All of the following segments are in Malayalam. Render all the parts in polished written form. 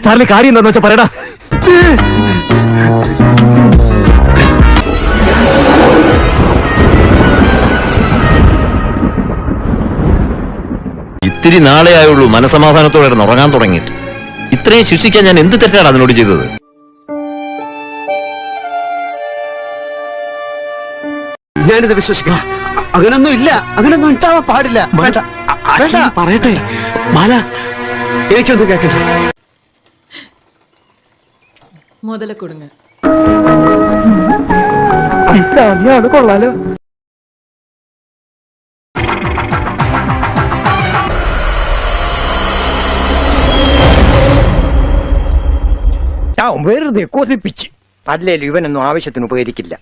ചാർലി കാര്യം എന്താന്ന് വെച്ചാ പറയടാ. ഇത്തിരി നാളെ ആയുള്ളൂ മനസമാധാനത്തോടെ ഉറങ്ങാൻ തുടങ്ങിയിട്ട്. ഇത്രയും ശിക്ഷിക്കാൻ ഞാൻ എന്ത് തെറ്റാണ് അതിനോട് ചെയ്തത്? ഞാനിത് വിശ്വസിക്കാം. അങ്ങനൊന്നും ഇല്ല, അങ്ങനൊന്നും ഉണ്ടാവാൻ പാടില്ല. പറയട്ടെ ബാല, എനിക്കൊന്നും കേൾക്കണ്ട. മുതല കൊടുങ്ങ അത് കൊള്ളാലോ. വെറുതെ കൊതിപ്പിച്ച് അല്ലേലും ഇവനൊന്നും ആവശ്യത്തിന് ഉപകരിക്കില്ല.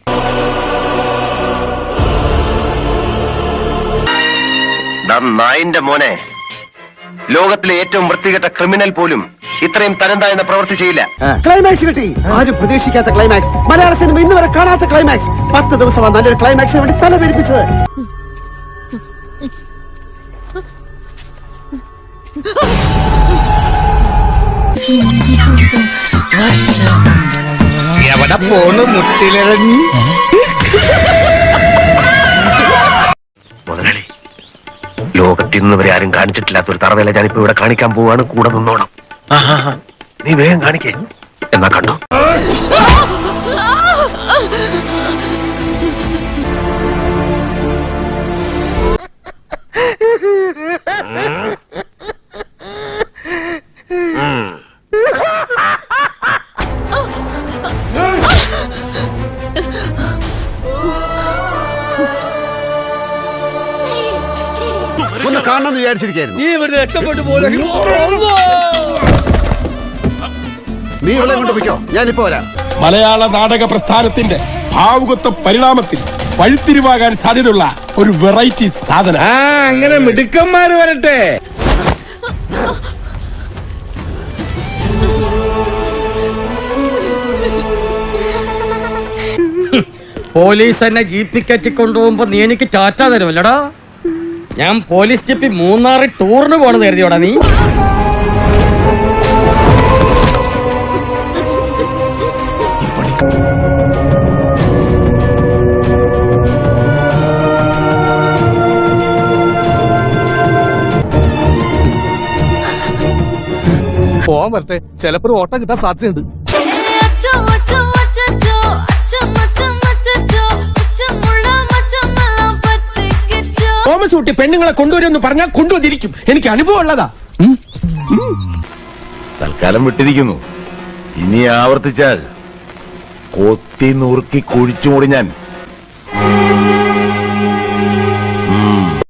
നായിന്റെ മോനെ, ലോകത്തിലെ ഏറ്റവും വൃത്തികെട്ട ക്രിമിനൽ പോലും ഇത്രയും തരംതാഴ്ന്ന പ്രവൃത്തി ചെയ്യില്ല. ക്ലൈമാക്സ് കിട്ടി. ആരും പ്രതീക്ഷിക്കാത്ത ക്ലൈമാക്സ്. മലയാള സിനിമ ഇന്ന് വരെ കാണാത്ത ക്ലൈമാക്സ്. 10 ദിവസമാണ് നല്ലൊരു ക്ലൈമാക്സിന് വേണ്ടി തല പെരുപ്പിച്ചത്. എവിടെ പോണ് മുട്ടിലിറങ്ങി? മുതലാളി, ലോകത്തിന്ന് വരെ ആരും കാണിച്ചിട്ടില്ലാത്ത ഒരു തറവേല ഞാനിപ്പോ ഇവിടെ കാണിക്കാൻ പോവാണ്. കൂടെ നിന്നോണം. നീ വേഗം കാണിക്കേ. എന്നാ കണ്ടോ. ഒന്ന് കാണണമെന്ന് വിചാരിച്ചിരിക്കായിരുന്നു. നീ ഇവിടെ രക്ഷപ്പെട്ടു പോലെ. നീ ഇവിടെ കൊണ്ടുപോയിക്കോ, ഞാനിപ്പോ വരാം. മലയാള നാടക പ്രസ്ഥാനത്തിന്റെ ഭാവുകത്വ പരിണാമത്തിൽ വഴിത്തിരിവാകാൻ സാധ്യതയുള്ള ഒരു വെറൈറ്റി സാധനം. അങ്ങനെ മിടുക്കന്മാര് വരട്ടെ. പോലീസ് എന്നെ ജീപ്പിൽ കെട്ടിക്കൊണ്ടുപോകുമ്പോ നീ എനിക്ക് ടാറ്റ തരുമല്ലടാ. ഞാൻ പോലീസ് ജീപ്പി മൂന്നാറിൽ ടൂറിന് പോണെന്ന് കരുതിയോടാ നീ. പോവാൻ വരട്ടെ, ചിലപ്പോ ഒരു ഓട്ടം കിട്ടാൻ സാധ്യതയുണ്ട്. തോമസ് കുട്ടി പെണ്ണുങ്ങളെ കൊണ്ടുവരുമെന്ന് പറഞ്ഞാൽ കൊണ്ടുവന്നിരിക്കും. എനിക്ക് അനുഭവം ഉള്ളതാ. തൽക്കാലം വിട്ടിരിക്കുന്നു. ഇനി ആവർത്തിച്ചാൽ കൊത്തി നുറുക്കി കുഴിച്ചുകൂടി ഞാൻ.